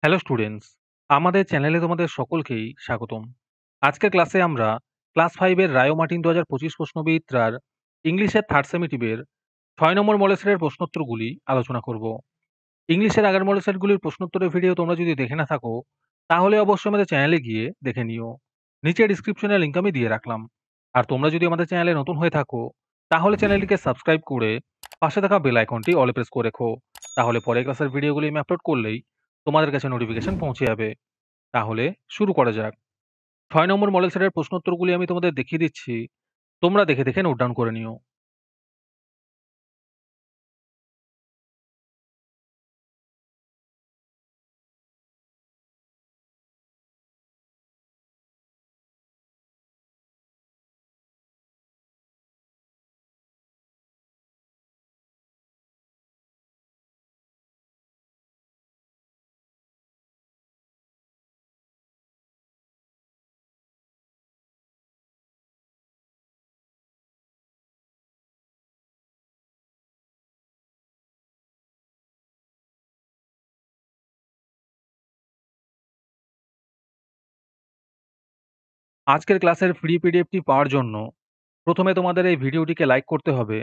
Hello students, আমাদের চ্যানেলে তোমাদের সকলকেই স্বাগতম। আজকের ক্লাসে আমরা ক্লাস 5 এর রায়ো মার্টিন 2025 প্রশ্নবিচিত্রার ইংলিশের থার্ড সেমিটিভের 6 নম্বর মডেল সেটের প্রশ্নোত্তরগুলি আলোচনা করব। ইংলিশের আগের মডেল সেটগুলির প্রশ্নোত্তরের ভিডিও তোমরা যদি দেখে না থাকো, তাহলে অবশ্যই আমাদের চ্যানেলে গিয়ে দেখে নিও। নিচে ডিসক্রিপশনে লিংক আমি দিয়ে রাখলাম। আর তোমরা যদি আমাদের চ্যানেলে নতুন হয়ে থাকো, তাহলে চ্যানেলটিকে সাবস্ক্রাইব করে পাশে থাকা বেল আইকনটি অলে প্রেস করে রেখো। তাহলে পরের ক্লাসের ভিডিওগুলি আমি আপলোড করলেই তোমাদের কাছে নোটিফিকেশন পৌঁছে যাবে। তাহলে শুরু করা যাক। ৬ নম্বর মডেল সেটের প্রশ্নোত্তরগুলি আমি তোমাদের দেখিয়ে দিচ্ছি। তোমরা দেখে, দেখে নোট ডাউন করে নিও। আজকের ক্লাসের ফ্রি পিডিএফটি পাওয়ার জন্য প্রথমে তোমাদের এই ভিডিওটিকে লাইক করতে হবে।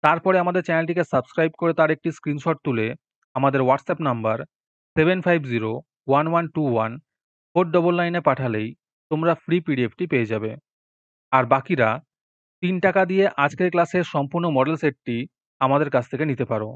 তারপরে আমাদের চ্যানেলটিকে সাবস্ক্রাইব করে তার একটি স্ক্রিনশট তুলে আমাদের হোয়াটসঅ্যাপ নাম্বার 7501121499 এ পাঠালেই তোমরা ফ্রি পিডিএফটি পেয়ে যাবে। আর বাকিরা ৳৩ দিয়ে আজকের ক্লাসের সম্পূর্ণ মডেল সেটটি আমাদের কাছ থেকে নিতে পারো।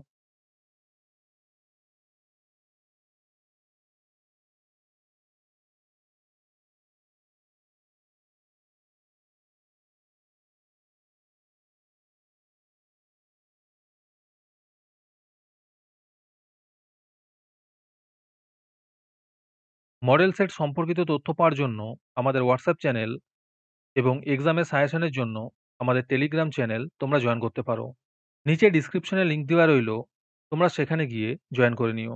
মডেল সেট সম্পর্কিত তথ্য পাওয়ার জন্য আমাদের হোয়াটসঅ্যাপ চ্যানেল এবং এক্সামের সাজেশনের জন্য আমাদের টেলিগ্রাম চ্যানেল তোমরা জয়েন করতে পারো। নিচে ডিসক্রিপশনে লিংক দেওয়া রইলো, তোমরা সেখানে গিয়ে জয়েন করে নিও।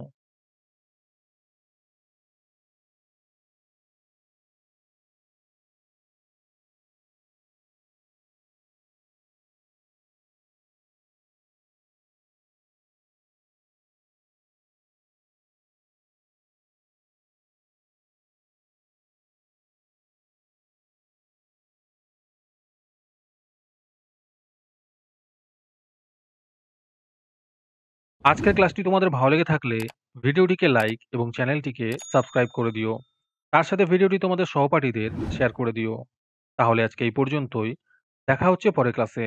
আজকের ক্লাসটি তোমাদের ভালো লেগে থাকলে ভিডিওটিকে লাইক এবং চ্যানেলটিকে সাবস্ক্রাইব করে দিও। তার সাথে ভিডিওটি তোমাদের সহপাঠীদের শেয়ার করে দিও। তাহলে আজকে এই পর্যন্তই। দেখা হচ্ছে পরের ক্লাসে।